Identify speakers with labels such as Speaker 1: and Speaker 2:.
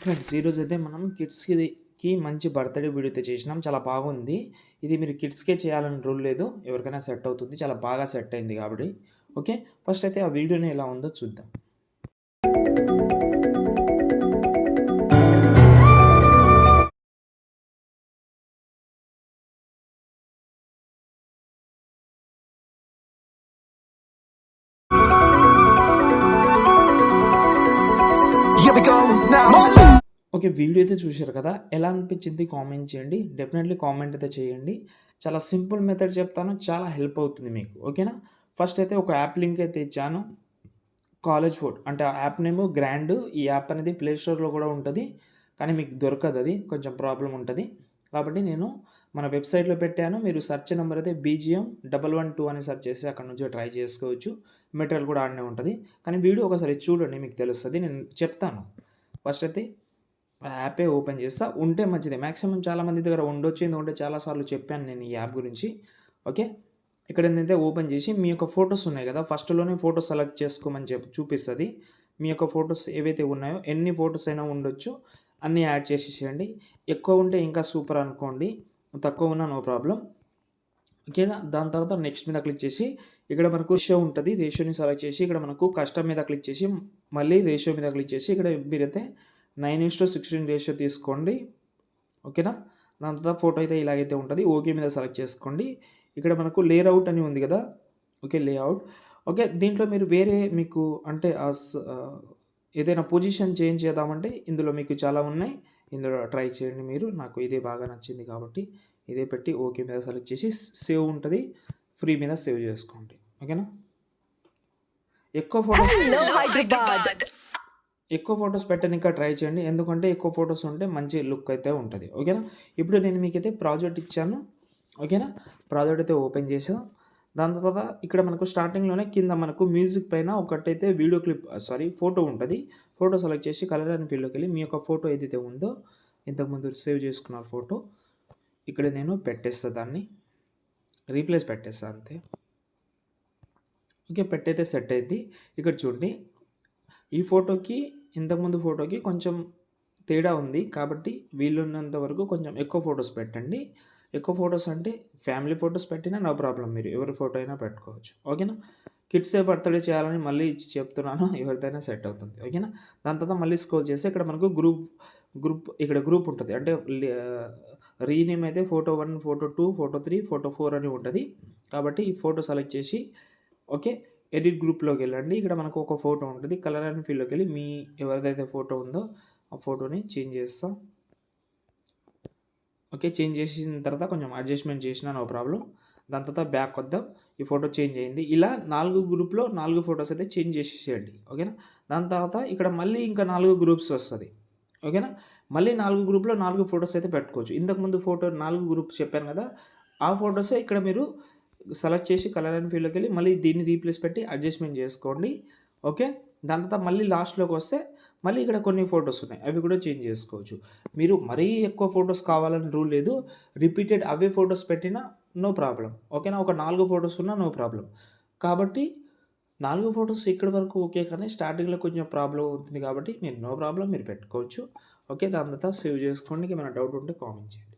Speaker 1: Friends ఈరోజైతే మనం కిడ్స్‌కి మంచి బర్త్‌డే వీడియో అయితే చేసినాం. చాలా బాగుంది. ఇది మీరు కిడ్స్‌కే చేయాలని రూల్ లేదు. ఎవరికైనా సెట్ అవుతుంది. చాలా బాగా సెట్ అయింది కాబట్టి. ఓకే. ఫస్ట్ అయితే ఆ వీడియోని ఎలా ఉందో చూద్దాం. ఓకే. వీడియో అయితే చూశారు కదా! ఎలా అనిపించింది కామెంట్ చేయండి. డెఫినెట్‌లీ కామెంట్ అయితే చేయండి. చాలా సింపుల్ మెథడ్ చెప్తాను. చాలా హెల్ప్ అవుతుంది మీకు. ఓకేనా? ఫస్ట్ అయితే ఒక యాప్ లింక్ అయితే ఇచ్చాను. కాలేజ్ ఫుడ్ అంటే ఆ యాప్ నేమ్ గ్రాండ్. ఈ యాప్ అనేది ప్లే స్టోర్‌లో కూడా ఉంటది. కానీ మీకు దొరకదది. కొంచెం ప్రాబ్లమ్ ఉంటది. కాబట్టి నేను మన వెబ్‌సైట్‌లో పెట్టాను. మీరు సెర్చ్ నంబర్ అయితే బీజీఎం 112 అని సెర్చ్ చేసి అక్కడి నుంచి ట్రై చేసుకోవచ్చు. మెటీరియల్ కూడా ఆడనే ఉంటది. కానీ వీడియో ఒకసారి చూడండి మీకు తెలుస్తది. నేను చెప్తాను. ఫస్ట్ అయితే ఆ యాపే ఓపెన్ చేస్తా. ఉంటే మంచిదే. మాక్సిమం చాలామంది దగ్గర ఉండొచ్చు. ఎందుకంటే చాలా సార్లు చెప్పాను నేను ఈ యాప్ గురించి. ఓకే. ఇక్కడ ఏంటంటే ఓపెన్ చేసి మీ యొక్క ఫోటోస్ ఉన్నాయి కదా! ఫస్ట్‌లోనే ఫోటో సెలెక్ట్ చేసుకోమని చూపిస్తది. మీ యొక్క ఫోటోస్ ఏవైతే ఉన్నాయో ఎన్ని ఫోటోస్ అయినా ఉండొచ్చు. అన్నీ యాడ్ చేసేసేయండి. ఎక్కువ ఉంటే ఇంకా సూపర్ అనుకోండి. తక్కువ ఉన్నా నో ప్రాబ్లమ్. ఓకేనా? దాని తర్వాత నెక్స్ట్ మీద క్లిక్ చేసి ఇక్కడ మనకు రేషియో ఉంటది. రేషియోని సెలెక్ట్ చేసి ఇక్కడ మనకు కస్టమ్ మీద క్లిక్ చేసి మళ్ళీ రేషియో మీద క్లిక్ చేసి ఇక్కడ మీరైతే 9:16 రేషియో తీసుకోండి. ఓకేనా? దాని తర్వాత ఫోటో అయితే ఇలాగైతే ఉంటది. ఓకే మీద సెలెక్ట్ చేసుకోండి. ఇక్కడ మనకు లేఅవుట్ అని ఉంది కదా! ఓకే. లేఅవుట్. ఓకే. దీంట్లో మీరు వేరే మీకు అంటే ఏదైనా పొజిషన్ చేంజ్ చేద్దామంటే ఇందులో మీకు చాలా ఉన్నాయి. ఇందులో ట్రై చేయండి మీరు. నాకు ఇదే బాగా నచ్చింది కాబట్టి ఇదే పెట్టి ఓకే మీద సెలెక్ట్ చేసి సేవ్ ఉంటది. ఫ్రీ మీద సేవ్ చేసుకోండి. ఓకేనా? ఎక్కువ ఫోటోస్ పెట్టనీకి ట్రై చేయండి. ఎందుకంటే ఎక్కువ ఫోటోస్ ఉంటే మంచి లుక్ అయితే ఉంటది. ఓకేనా? ఇప్పుడు నేను మీకైతే ప్రాజెక్ట్ ఇచ్చాను. ఓకేనా? ప్రాజెక్ట్ అయితే ఓపెన్ చేసా. దాని తర్వాత ఇక్కడ మనకు స్టార్టింగ్‌లోనే కింద మనకు మ్యూజిక్ పైన ఒకటైతే వీడియో క్లిప్ ఫోటో ఉంటది. ఫోటో సెలెక్ట్ చేసి కలర్ అండ్ ఫీల్డ్‌లోకెళ్ళి మీ యొక్క ఫోటో ఏదైతే ఉందో ఇంతకుముందు సేవ్ చేసుకున్న ఫోటో ఇక్కడ నేను పెట్టేస్తా దాన్ని. రీప్లేస్ పెట్టేస్తా అంతే. ఓకే. పెట్టయితే సెట్ అయిద్ది. ఇక్కడ చూడండి. ఈ ఫోటోకి ఇంతకుముందు ఫోటోకి కొంచెం తేడా ఉంది. కాబట్టి వీలున్నంత వరకు కొంచెం ఎక్కువ ఫోటోస్ పెట్టండి. ఎక్కువ ఫోటోస్ అంటే ఫ్యామిలీ ఫోటోస్ పెట్టినా నో ప్రాబ్లమ్. మీరు ఎవరి ఫోటో అయినా పెట్టుకోవచ్చు. ఓకేనా? కిడ్సే బర్త్‌డే చేయాలని మళ్ళీ చెప్తున్నాను. ఎవరిదైనా సెట్ అవుతుంది. ఓకేనా? దాని తర్వాత మళ్ళీ స్క్రోల్ చేసి ఇక్కడ మనకు గ్రూప్ ఇక్కడ గ్రూప్ ఉంటది. అంటే రీనేమ్ అయితే ఫోటో 1, ఫోటో 2, ఫోటో 3, ఫోటో 4 అని ఉంటది. కాబట్టి ఈ ఫోటో సెలెక్ట్ చేసి ఓకే. ఎడిట్ గ్రూప్‌లోకెళ్ళండి. ఇక్కడ మనకు ఒక ఫోటో ఉంటది. కలర్ అండ్ ఫీల్డ్‌లోకెళ్ళి మీ ఎవరిదైతే ఫోటో ఉందో ఆ ఫోటోని చేంజ్ చేస్తాం. ఓకే. చేంజ్ చేసిన తర్వాత కొంచెం అడ్జస్ట్‌మెంట్ చేసినా నో ప్రాబ్లమ్. దాని తర్వాత బ్యాక్ వద్దాం. ఈ ఫోటో చేంజ్ అయింది. ఇలా 4 గ్రూప్‌లో 4 ఫోటోస్ అయితే చేంజ్ చేసేసేయండి. ఓకేనా? దాని తర్వాత ఇక్కడ మళ్ళీ ఇంకా 4 గ్రూప్స్ వస్తది. ఓకేనా? మళ్ళీ 4 గ్రూప్‌లో 4 ఫోటోస్ అయితే పెట్టుకోవచ్చు. ఇంతకుముందు ఫోటో 4 గ్రూప్స్ చెప్పాను కదా! ఆ ఫోటోసే ఇక్కడ మీరు సెలెక్ట్ చేసి కలర్ అండ్ ఫీల్డ్‌లోకెళ్ళి మళ్ళీ దీన్ని రీప్లేస్ పెట్టి అడ్జస్ట్‌మెంట్ చేసుకోండి. ఓకే. దాని తర్వాత మళ్ళీ లాస్ట్‌లోకొస్తే మళ్ళీ ఇక్కడ కొన్ని ఫోటోస్ ఉన్నాయి. అవి కూడా చేంజ్ చేసుకోవచ్చు. మీరు మరీ ఎక్కువ ఫోటోస్ కావాలని రూల్ లేదు. రిపీటెడ్ అవే ఫోటోస్ పెట్టినా నో ప్రాబ్లమ్. ఓకేనా? ఒక 4 ఫోటోస్ ఉన్నా నో ప్రాబ్లమ్. కాబట్టి 4 ఫోటోస్ ఇక్కడి వరకు ఓకే. కానీ స్టార్టింగ్‌లో కొంచెం ప్రాబ్లమ్ అవుతుంది కాబట్టి మీరు నో ప్రాబ్లమ్ మీరు పెట్టుకోవచ్చు. ఓకే. దాని తర్వాత సేవ్ చేసుకోండి. ఏమైనా డౌట్ ఉంటే కామెంట్ చేయండి.